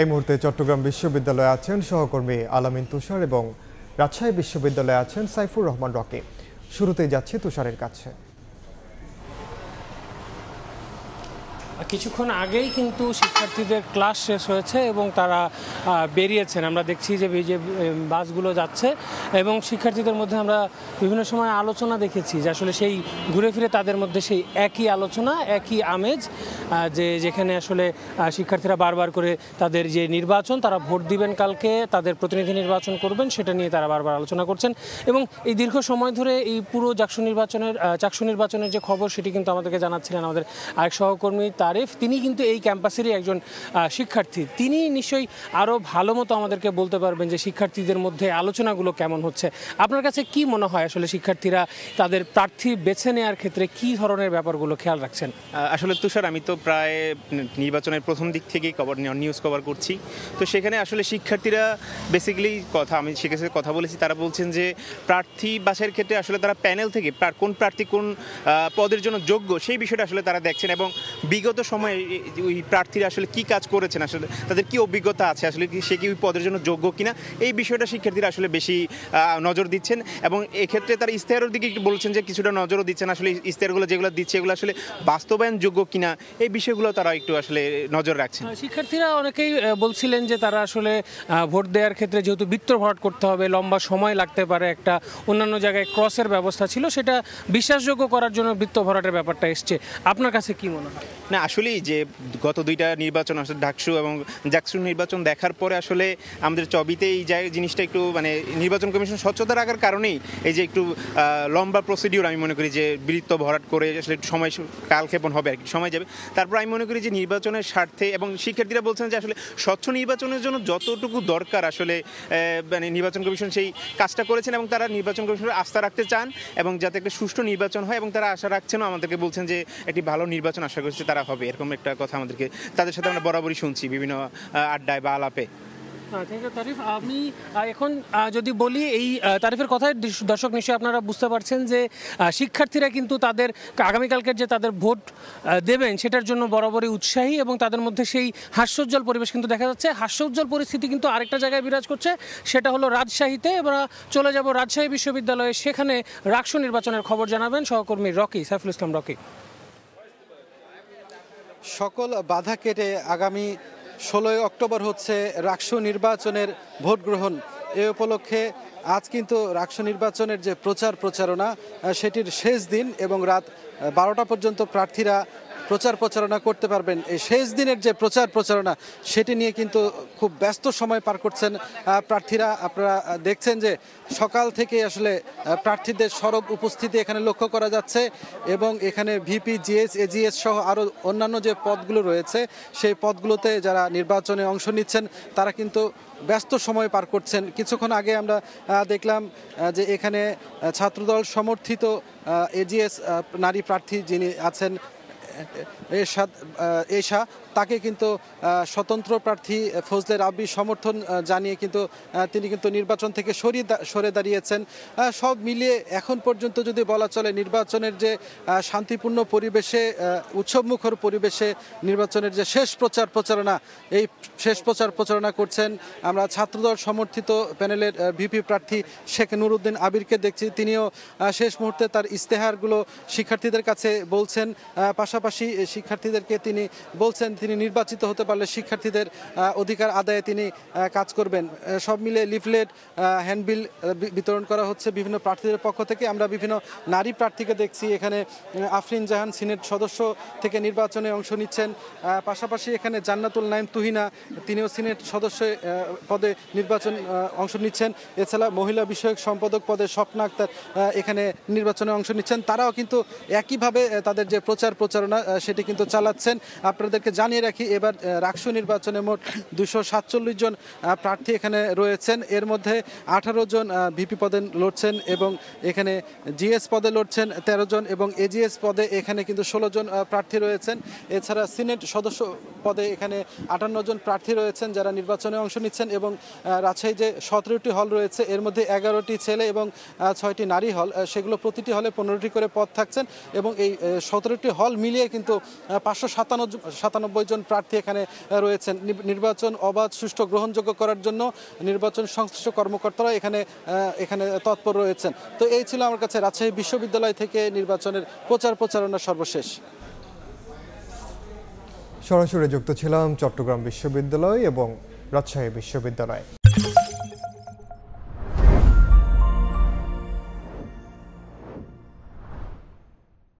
এই মুহূর্তে চট্টগ্রাম বিশ্ববিদ্যালয়ে আছেন সহকর্মী আলামিন তুষার এবং রাজশাহী বিশ্ববিদ্যালয়ে আছেন সাইফুর রহমান রকি। শুরুতেই যাচ্ছি তুষারের কাছে। কিছুক্ষণ আগেই কিন্তু শিক্ষার্থীদের ক্লাস শেষ হয়েছে এবং তারা বেরিয়েছেন। আমরা দেখছি যে বাসগুলো যাচ্ছে এবং শিক্ষার্থীদের মধ্যে আমরা বিভিন্ন সময় আলোচনা দেখেছি যে আসলে সেই ঘুরে ফিরে তাদের মধ্যে সেই একই আলোচনা, একই আমেজ, যেখানে আসলে শিক্ষার্থীরা বারবার করে তাদের যে নির্বাচন, তারা ভোট দিবেন কালকে, তাদের প্রতিনিধি নির্বাচন করবেন, সেটা নিয়ে তারা বারবার আলোচনা করছেন। এবং এই দীর্ঘ সময় ধরে এই পুরো চাকসু নির্বাচনের যে খবর, সেটি কিন্তু আমাদেরকে জানাচ্ছিলেন আমাদের আরেক সহকর্মী তারিফ। তিনি কিন্তু এই ক্যাম্পাসেরই একজন শিক্ষার্থী। তিনি নিশ্চয়ই আরও ভালো মতো আমাদেরকে বলতে পারবেন যে শিক্ষার্থীদের মধ্যে আলোচনাগুলো কেমন হচ্ছে। আপনার কাছে কি মনে হয় আসলে শিক্ষার্থীরা তাদের প্রার্থী বেছে নেওয়ার ক্ষেত্রে কি ধরনের ব্যাপারগুলো খেয়াল রাখছেন? আসলে তুষার, আমি তো প্রায় নির্বাচনের প্রথম দিক থেকেই নিউজ কভার করছি। তো সেখানে আসলে শিক্ষার্থীরা বেসিক্যালি আমি শিক্ষার্থীর কথা বলেছি, তারা বলছেন যে প্রার্থী বাছাইয়ের ক্ষেত্রে আসলে তারা প্যানেল থেকে কোন প্রার্থী কোন পদের জন্য যোগ্য সেই বিষয়টা আসলে তারা দেখছেন এবং বিগত সময়ে ওই প্রার্থীরা আসলে কি কাজ করেছেন, আসলে তাদের কি অভিজ্ঞতা আছে, আসলে সে কি ওই পদের জন্য যোগ্য কিনা, এই বিষয়টা শিক্ষার্থীরা আসলে বেশি নজর দিচ্ছেন। এবং এক্ষেত্রে তারা ইশতেহারের দিকে একটু বলছেন যে কিছুটা নজরও দিচ্ছেন, আসলে ইশতেহারগুলো যেগুলো দিচ্ছে এগুলো আসলে বাস্তবায়নযোগ্য কিনা, এই বিষয়গুলো তারা একটু আসলে নজর রাখছেন। শিক্ষার্থীরা অনেকেই বলছিলেন যে তারা আসলে ভোট দেওয়ার ক্ষেত্রে যেহেতু বৃত্ত ভরাট করতে হবে, লম্বা সময় লাগতে পারে, একটা অন্যান্য জায়গায় ক্রসের ব্যবস্থা ছিল, সেটা বিশ্বাসযোগ্য করার জন্য বৃত্ত ভরাটের ব্যাপারটা এসছে। আপনার কাছে কি মনে হয়? না, আসলেই যে গত দুইটা নির্বাচন আসলে ডাকসু এবং জাকসু নির্বাচন দেখার পরে আসলে আমাদের চবিতে এই জিনিসটা একটু নির্বাচন কমিশন স্বচ্ছতা রাখার কারণেই এই যে একটু লম্বা প্রসিডিউর, আমি মনে করি যে বৃত্ত ভরাট করে আসলে একটু সময় কালক্ষেপণ হবে, আর কি সময় যাবে। তারপর আমি মনে করি যে নির্বাচনের স্বার্থে, এবং শিক্ষার্থীরা বলছেন যে আসলে স্বচ্ছ নির্বাচনের জন্য যতটুকু দরকার আসলে নির্বাচন কমিশন সেই কাজটা করেছেন এবং তারা নির্বাচন কমিশনের আস্থা রাখতে চান এবং যাতে একটা সুষ্ঠু নির্বাচন হয়, এবং তারা আশা রাখছেনও, আমাদেরকে বলছেন যে একটি ভালো নির্বাচন আশা করছে তারা হবে, এরকম একটা কথা আমাদেরকে তাদের সাথে আমরা বরাবরই শুনছি বিভিন্ন আড্ডায় বা আলাপে। তারিফ, আমি এখন যদি বলি, এই তারিফের কথায় দর্শক নিশ্চয়ই আপনারা বুঝতে পারছেন যে শিক্ষার্থীরা কিন্তু তাদের আগামীকালকের যে তাদের ভোট দেবেন সেটার জন্য বরাবরই উৎসাহী এবং তাদের মধ্যে সেই হাস্যোজ্জ্বল পরিবেশ কিন্তু দেখা যাচ্ছে। হাস্যোজ্জ্বল পরিস্থিতি কিন্তু আরেকটা জায়গায় বিরাজ করছে, সেটা হলো রাজশাহীতে। এবার চলে যাব রাজশাহী বিশ্ববিদ্যালয়ে, সেখানে রাকসু নির্বাচনের খবর জানাবেন সহকর্মী রকি, সাইফুল ইসলাম রকি। সকল বাধা কেটে আগামী 16 অক্টোবর হচ্ছে রাকসু নির্বাচনের ভোট গ্রহণ। এ উপলক্ষে আজ কিন্তু রাকসু নির্বাচনের যে প্রচারণা সেটির শেষ দিন এবং রাত 12টা পর্যন্ত প্রার্থীরা প্রচারণা করতে পারবেন। এই শেষ দিনের যে প্রচারণা সেটি নিয়ে কিন্তু খুব ব্যস্ত সময় পার করছেন প্রার্থীরা। আপনারা দেখছেন যে সকাল থেকে আসলে প্রার্থীদের সরব উপস্থিতি এখানে লক্ষ্য করা যাচ্ছে এবং এখানে ভিপি, জিএস, এজিএস সহ আরও অন্যান্য যে পদগুলো রয়েছে সেই পদগুলোতে যারা নির্বাচনে অংশ নিচ্ছেন তারা কিন্তু ব্যস্ত সময় পার করছেন। কিছুক্ষণ আগে আমরা দেখলাম যে এখানে ছাত্রদল সমর্থিত এজিএস নারী প্রার্থী যিনি আছেন এশা, তাকে কিন্তু স্বতন্ত্র প্রার্থী ফজলে রাব্বি সমর্থন জানিয়ে কিন্তু তিনি কিন্তু নির্বাচন থেকে সরে দাঁড়িয়েছেন। সব মিলিয়ে এখন পর্যন্ত যদি বলা চলে নির্বাচনের যে শান্তিপূর্ণ পরিবেশে, উৎসবমুখর পরিবেশে নির্বাচনের যে শেষ প্রচারণা, এই শেষ প্রচারণা করছেন আমরা ছাত্রদল সমর্থিত প্যানেলের ভিপি প্রার্থী শেখ নুরুদ্দিন আবিরকে দেখছি। তিনিও শেষ মুহূর্তে তার ইশতেহারগুলো শিক্ষার্থীদের কাছে বলছেন। পাশাপাশি শিক্ষার্থীদেরকে তিনি বলছেন তিনি নির্বাচিত হতে পারলে শিক্ষার্থীদের অধিকার আদায়ে তিনি কাজ করবেন। সব মিলে লিফলেট, হ্যান্ডবিল বিতরণ করা হচ্ছে বিভিন্ন প্রার্থীদের পক্ষ থেকে। আমরা বিভিন্ন নারী প্রার্থীকে দেখছি, এখানে আফরিন জাহান সিনেট সদস্য থেকে নির্বাচনে অংশ নিচ্ছেন। পাশাপাশি এখানে জান্নাতুল নাইম তুহিনা, তিনিও সিনেট সদস্য পদে অংশ নিচ্ছেন। এছাড়া মহিলা বিষয়ক সম্পাদক পদে স্বপ্না আক্তার এখানে নির্বাচনে অংশ নিচ্ছেন। তারাও কিন্তু একইভাবে তাদের যে প্রচারণা সেটি কিন্তু চালাচ্ছেন। আপনাদেরকে জানিয়ে রাখি, এবার রাকসু নির্বাচনে মোট 247 জন প্রার্থী এখানে রয়েছেন। এর মধ্যে 18 জন ভিপি পদে লড়ছেন এবং এখানে জিএস পদে লড়ছেন 13 জন এবং এজিএস পদে এখানে কিন্তু 16 জন প্রার্থী রয়েছেন। এছাড়া সিনেট সদস্য পদে এখানে 58 জন প্রার্থী রয়েছেন যারা নির্বাচনে অংশ নিচ্ছেন এবং রাজশাহী যে 17টি হল রয়েছে এর মধ্যে 11টি ছেলে এবং 6টি নারী হল, সেগুলো প্রতিটি হলে 15টি করে পদ থাকছেন এবং এই 17টি হল মিলিয়ে কিন্তু 597 জন প্রার্থী এখানে রয়েছেন। নির্বাচন অবাধ, সুষ্ঠু, গ্রহণযোগ্য করার জন্য নির্বাচন সংশ্লিষ্ট কর্মকর্তারা এখানে তৎপর রয়েছেন। তো এই ছিল আমার কাছে রাজশাহী বিশ্ববিদ্যালয় থেকে নির্বাচনের প্রচারণা সর্বশেষ। সরাসরি যুক্ত ছিলাম চট্টগ্রাম বিশ্ববিদ্যালয় এবং রাজশাহী বিশ্ববিদ্যালয়।